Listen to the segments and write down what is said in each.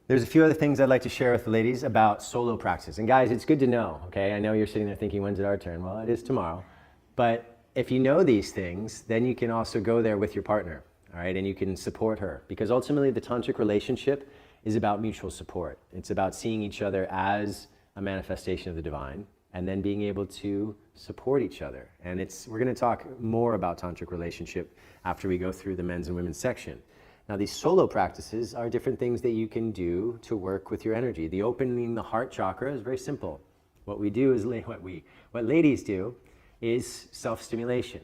There's a few other things I'd like to share with the ladies about solo practice. And guys, it's good to know, okay? I know you're sitting there thinking, when's it our turn? Well, it is tomorrow. But if you know these things, then you can also go there with your partner, all right? And you can support her. Because ultimately, the tantric relationship is about mutual support. It's about seeing each other as a manifestation of the divine and then being able to support each other. And we're going to talk more about tantric relationship after we go through the men's and women's section. Now, these solo practices are different things that you can do to work with your energy. The opening the heart chakra is very simple. What we do is, what ladies do is self-stimulation.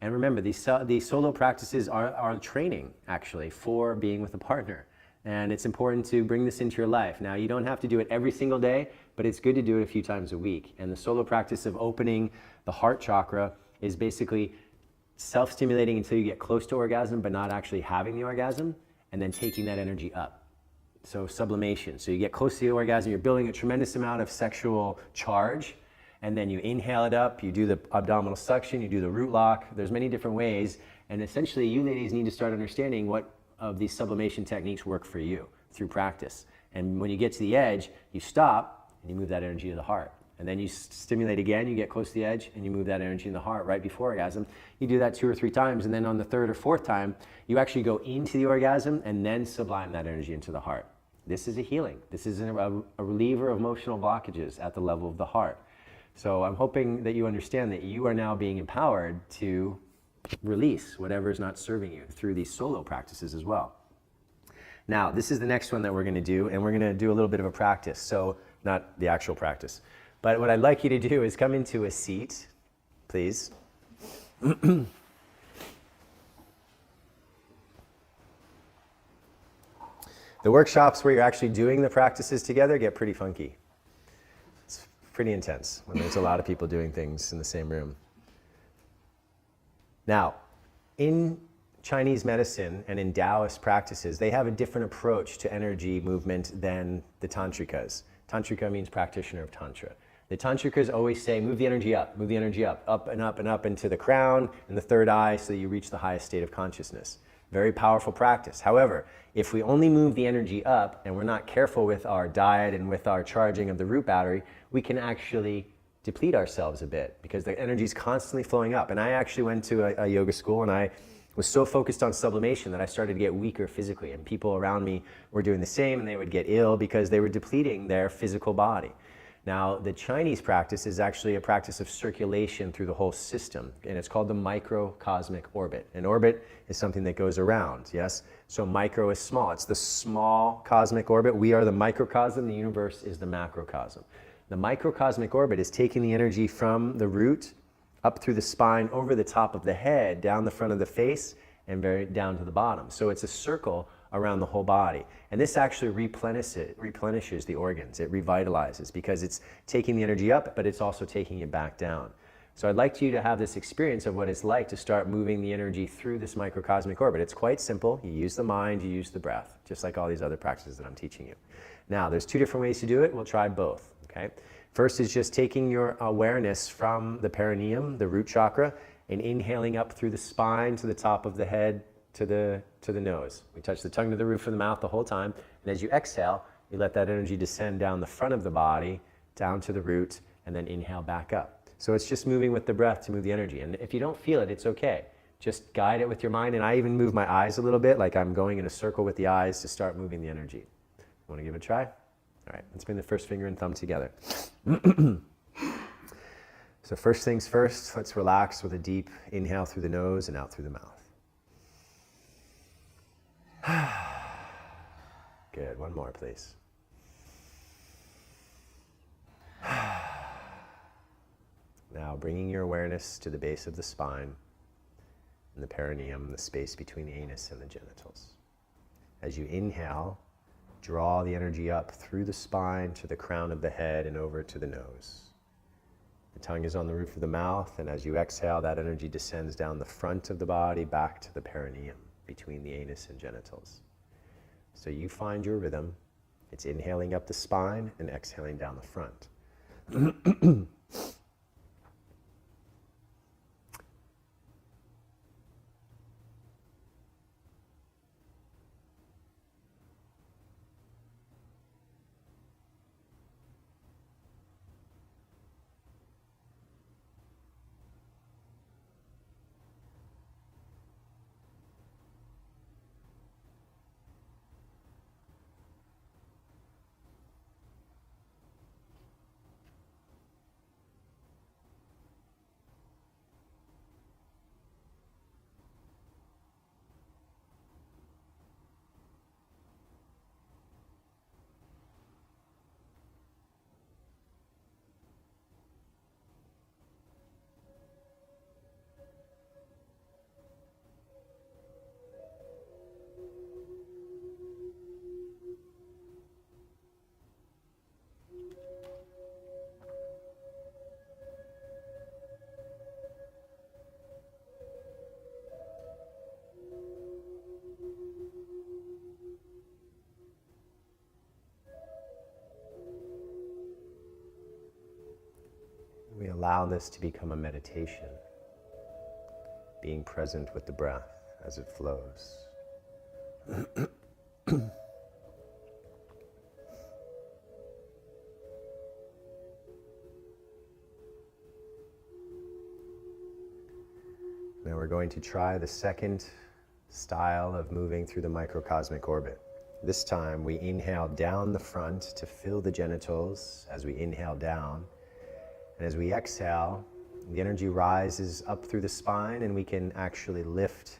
And remember, these solo practices are training, actually, for being with a partner. And it's important to bring this into your life. Now, you don't have to do it every single day, but it's good to do it a few times a week. And the solo practice of opening the heart chakra is basically self-stimulating until you get close to orgasm, but not actually having the orgasm, and then taking that energy up. So sublimation. So you get close to the orgasm, you're building a tremendous amount of sexual charge, and then you inhale it up, you do the abdominal suction, you do the root lock. There's many different ways, and essentially you ladies need to start understanding what of these sublimation techniques work for you through practice. And when you get to the edge, you stop and you move that energy to the heart. And then you stimulate again, you get close to the edge, and you move that energy in the heart right before orgasm. You do that 2 or 3 times, and then on the 3rd or 4th time, you actually go into the orgasm and then sublime that energy into the heart. This is a healing. This is a reliever of emotional blockages at the level of the heart. So I'm hoping that you understand that you are now being empowered to release whatever is not serving you through these solo practices as well. Now, this is the next one that we're going to do, and we're going to do a little bit of a practice. So not the actual practice. But what I'd like you to do is come into a seat, please. The workshops where you're actually doing the practices together get pretty funky. It's pretty intense when there's a lot of people doing things in the same room. Now, in Chinese medicine and in Taoist practices, they have a different approach to energy movement than the Tantrikas. Tantrika means practitioner of Tantra. The Tantrikas always say, move the energy up and up and up into the crown and the third eye so that you reach the highest state of consciousness. Very powerful practice. However, if we only move the energy up and we're not careful with our diet and with our charging of the root battery, we can actually deplete ourselves a bit because the energy is constantly flowing up. And I actually went to a yoga school, and I was so focused on sublimation that I started to get weaker physically, and people around me were doing the same, and they would get ill because they were depleting their physical body. Now, the Chinese practice is actually a practice of circulation through the whole system, and it's called the microcosmic orbit. An orbit is something that goes around, yes? So micro is small. It's the small cosmic orbit. We are the microcosm. The universe is the macrocosm. The microcosmic orbit is taking the energy from the root up through the spine, over the top of the head, down the front of the face, and very down to the bottom. So it's a circle around the whole body. And this actually replenishes the organs. It revitalizes because it's taking the energy up, but it's also taking it back down. So I'd like you to have this experience of what it's like to start moving the energy through this microcosmic orbit. It's quite simple. You use the mind, you use the breath, just like all these other practices that I'm teaching you. Now, there's 2 different ways to do it. We'll try both, okay? First is just taking your awareness from the perineum, the root chakra, and inhaling up through the spine to the top of the head, to the nose. We touch the tongue to the roof of the mouth the whole time, and as you exhale, you let that energy descend down the front of the body, down to the root, and then inhale back up. So it's just moving with the breath to move the energy, and if you don't feel it, it's okay. Just guide it with your mind, and I even move my eyes a little bit, like I'm going in a circle with the eyes to start moving the energy. Want to give it a try? All right, let's bring the first finger and thumb together. So first things first, let's relax with a deep inhale through the nose and out through the mouth. Good, one more, please. Now bringing your awareness to the base of the spine and the perineum, the space between the anus and the genitals. As you inhale, draw the energy up through the spine to the crown of the head and over to the nose. The tongue is on the roof of the mouth, and as you exhale, that energy descends down the front of the body back to the perineum between the anus and genitals. So you find your rhythm. It's inhaling up the spine and exhaling down the front. we allow this to become a meditation, being present with the breath as it flows. Now we're going to try the second style of moving through the microcosmic orbit. This time we inhale down the front to fill the genitals as we inhale down. And as we exhale, the energy rises up through the spine, and we can actually lift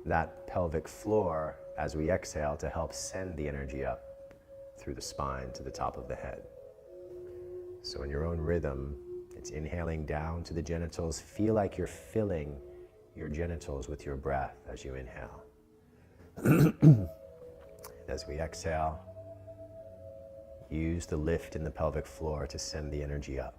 that pelvic floor as we exhale to help send the energy up through the spine to the top of the head. So in your own rhythm, it's inhaling down to the genitals. Feel like you're filling your genitals with your breath as you inhale. As we exhale, use the lift in the pelvic floor to send the energy up.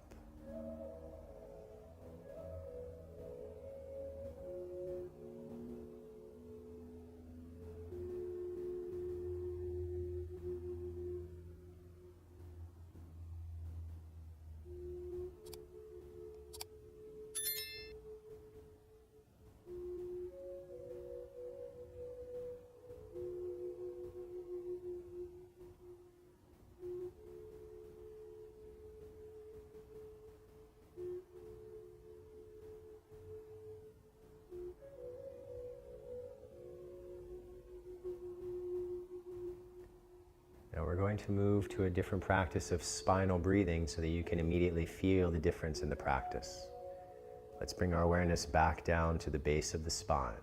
Now we're going to move to a different practice of spinal breathing so that you can immediately feel the difference in the practice. Let's bring our awareness back down to the base of the spine.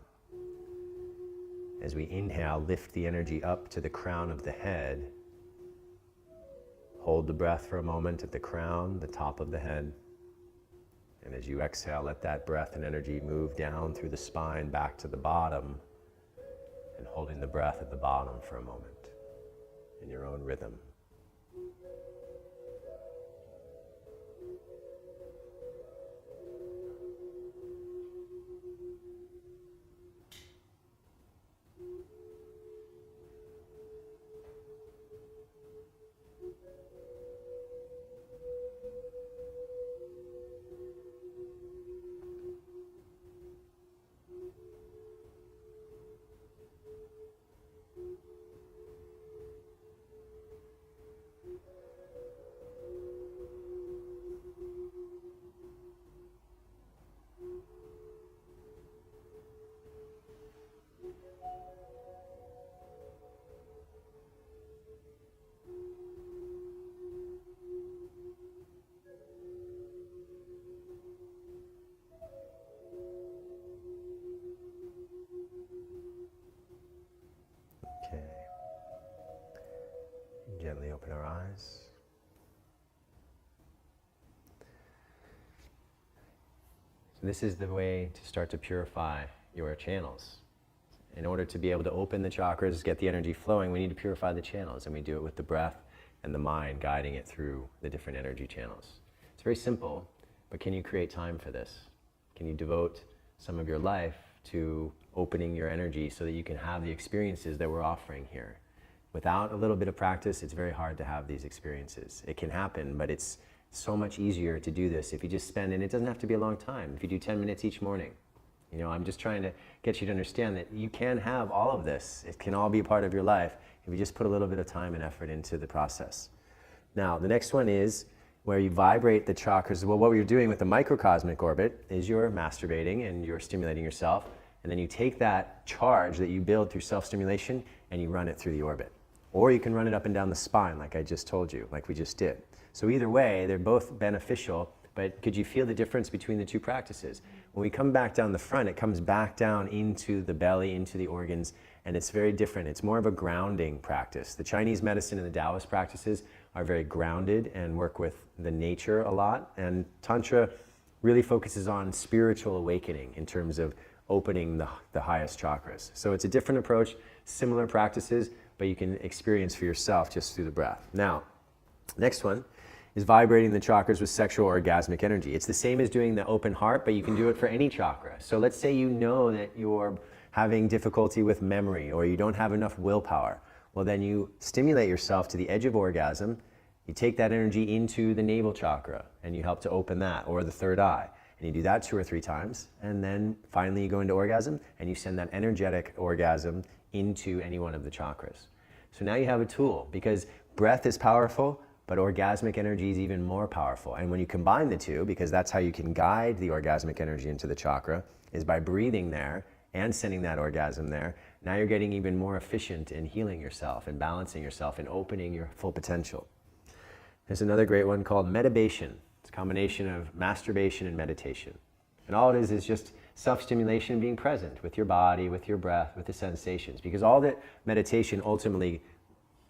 As we inhale, lift the energy up to the crown of the head. Hold the breath for a moment at the crown, the top of the head. And as you exhale, let that breath and energy move down through the spine back to the bottom, and holding the breath at the bottom for a moment in your own rhythm. Okay. Gently open our eyes. So this is the way to start to purify your channels. In order to be able to open the chakras, get the energy flowing, we need to purify the channels, and we do it with the breath and the mind guiding it through the different energy channels. It's very simple, but can you create time for this? Can you devote some of your life to opening your energy so that you can have the experiences that we're offering here? Without a little bit of practice, it's very hard to have these experiences. It can happen, but it's so much easier to do this if you just spend, and it doesn't have to be a long time, if you do 10 minutes each morning. You know, I'm just trying to get you to understand that you can have all of this. It can all be part of your life if you just put a little bit of time and effort into the process. Now, the next one is where you vibrate the chakras. Well, what you're doing with the microcosmic orbit is you're masturbating and you're stimulating yourself, and then you take that charge that you build through self-stimulation and you run it through the orbit. Or you can run it up and down the spine like I just told you, like we just did. So either way, they're both beneficial, but could you feel the difference between the two practices? When we come back down the front, it comes back down into the belly, into the organs, and it's very different. It's more of a grounding practice. The Chinese medicine and the Taoist practices are very grounded and work with the nature a lot, and Tantra really focuses on spiritual awakening in terms of opening the highest chakras. So it's a different approach, similar practices, but you can experience for yourself just through the breath. Now, next one is vibrating the chakras with sexual orgasmic energy. It's the same as doing the open heart, but you can do it for any chakra. So let's say you know that you're having difficulty with memory or you don't have enough willpower. Well, then you stimulate yourself to the edge of orgasm. You take that energy into the navel chakra and you help to open that, or the third eye. And you do that 2 or 3 times. And then finally you go into orgasm and you send that energetic orgasm into any one of the chakras. So now you have a tool, because breath is powerful, but orgasmic energy is even more powerful. And when you combine the two, because that's how you can guide the orgasmic energy into the chakra, is by breathing there and sending that orgasm there. Now you're getting even more efficient in healing yourself and balancing yourself and opening your full potential. There's another great one called meditation. It's a combination of masturbation and meditation. And all it is just self-stimulation, being present with your body, with your breath, with the sensations. Because all that meditation ultimately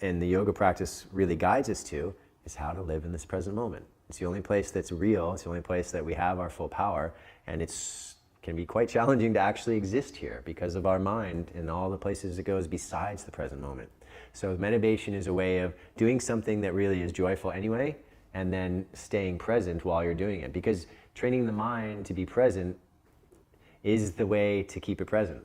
and the yoga practice really guides us to is how to live in this present moment. It's the only place that's real. It's the only place that we have our full power. And it's can be quite challenging to actually exist here because of our mind and all the places it goes besides the present moment. So meditation is a way of doing something that really is joyful anyway, and then staying present while you're doing it. Because training the mind to be present is the way to keep it present.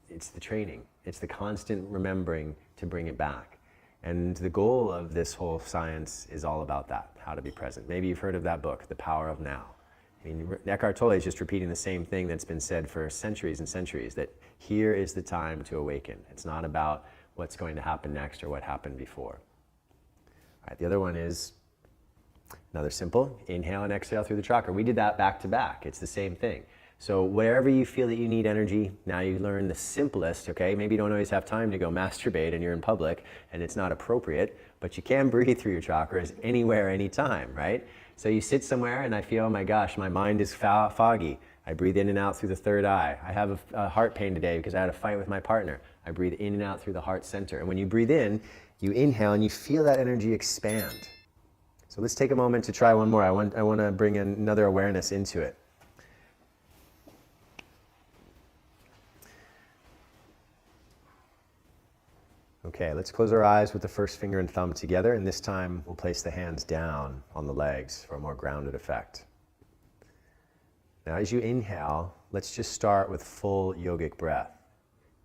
It's the training. It's the constant remembering to bring it back. And the goal of this whole science is all about that, how to be present. Maybe you've heard of that book, The Power of Now. I mean, Eckhart Tolle is just repeating the same thing that's been said for centuries and centuries, that here is the time to awaken. It's not about what's going to happen next or what happened before. All right, the other one is another simple, inhale and exhale through the chakra. We did that back to back. It's the same thing. So wherever you feel that you need energy, now you learn the simplest, okay? Maybe you don't always have time to go masturbate and you're in public and it's not appropriate, but you can breathe through your chakras anywhere, anytime, right? So you sit somewhere and I feel, oh my gosh, my mind is foggy. I breathe in and out through the third eye. I have a heart pain today because I had a fight with my partner. I breathe in and out through the heart center. And when you breathe in, you inhale and you feel that energy expand. So let's take a moment to try one more. I want to bring another awareness into it. Okay, let's close our eyes with the first finger and thumb together, and this time we'll place the hands down on the legs for a more grounded effect. Now as you inhale, let's just start with full yogic breath.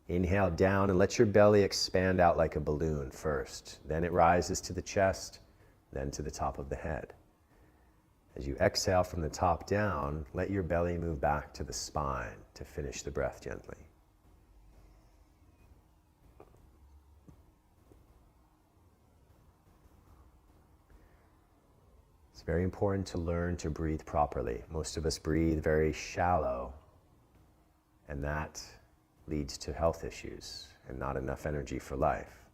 Inhale down and let your belly expand out like a balloon first. Then it rises to the chest, then to the top of the head. As you exhale from the top down, let your belly move back to the spine to finish the breath gently. It's very important to learn to breathe properly. Most of us breathe very shallow, and that leads to health issues and not enough energy for life.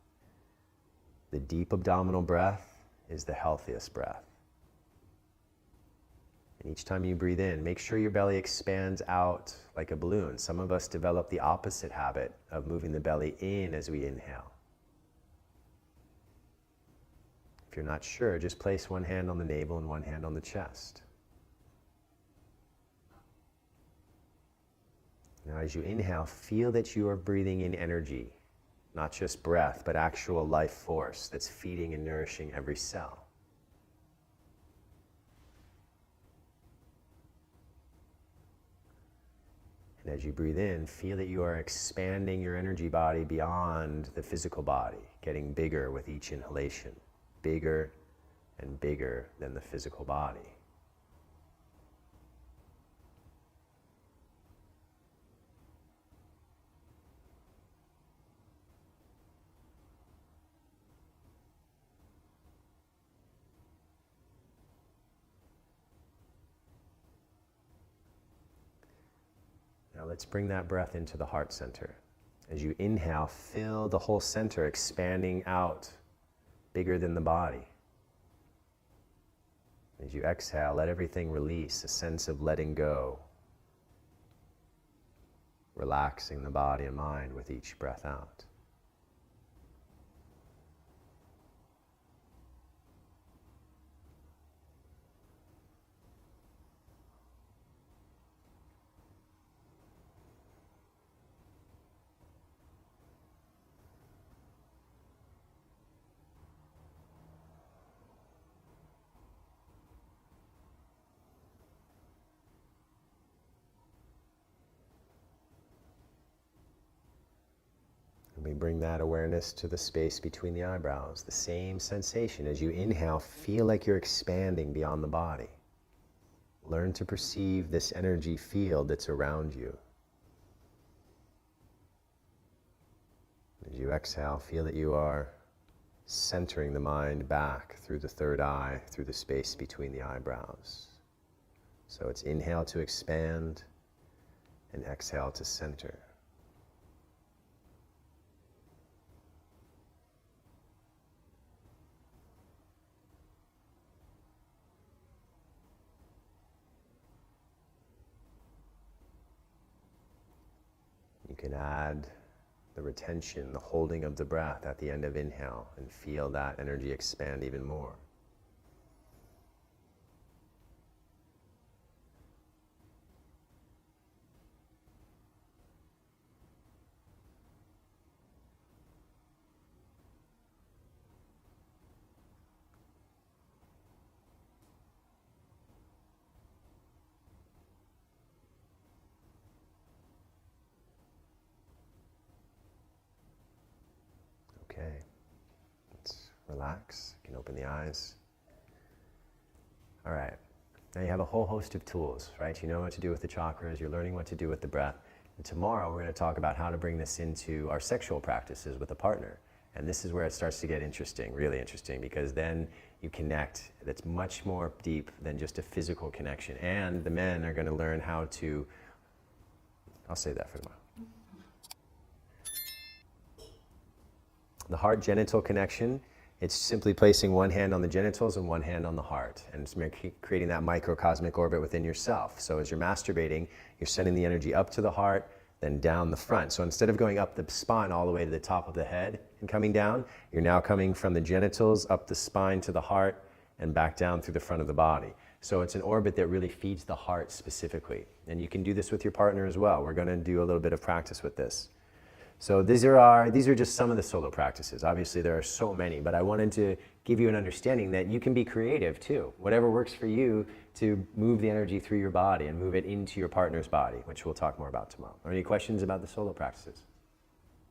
The deep abdominal breath is the healthiest breath. And each time you breathe in, make sure your belly expands out like a balloon. Some of us develop the opposite habit of moving the belly in as we inhale. If you're not sure, just place one hand on the navel and one hand on the chest. Now as you inhale, feel that you are breathing in energy, not just breath, but actual life force that's feeding and nourishing every cell. And as you breathe in, feel that you are expanding your energy body beyond the physical body, getting bigger with each inhalation. Bigger and bigger than the physical body. Now let's bring that breath into the heart center. As you inhale, fill the whole center, expanding out bigger than the body. As you exhale, let everything release, a sense of letting go, relaxing the body and mind with each breath out. bring that awareness to the space between the eyebrows. The same sensation as you inhale, feel like you're expanding beyond the body. Learn to perceive this energy field that's around you. As you exhale, feel that you are centering the mind back through the third eye, through the space between the eyebrows. So it's inhale to expand and exhale to center. You can add the retention, the holding of the breath at the end of inhale, and feel that energy expand even more. Okay, let's relax. You can open the eyes. All right, now you have a whole host of tools, right? You know what to do with the chakras, you're learning what to do with the breath. And tomorrow we're going to talk about how to bring this into our sexual practices with a partner. And this is where it starts to get interesting, really interesting, because then you connect. That's much more deep than just a physical connection. And the men are going to learn how to, I'll save that for tomorrow. The heart-genital connection, it's simply placing one hand on the genitals and one hand on the heart, and it's creating that microcosmic orbit within yourself. So as you're masturbating, you're sending the energy up to the heart, then down the front. So instead of going up the spine all the way to the top of the head and coming down, you're now coming from the genitals up the spine to the heart and back down through the front of the body. So it's an orbit that really feeds the heart specifically. And you can do this with your partner as well. We're going to do a little bit of practice with this. So these are just some of the solo practices. Obviously there are so many, but I wanted to give you an understanding that you can be creative too. Whatever works for you to move the energy through your body and move it into your partner's body, which we'll talk more about tomorrow. Are there any questions about the solo practices?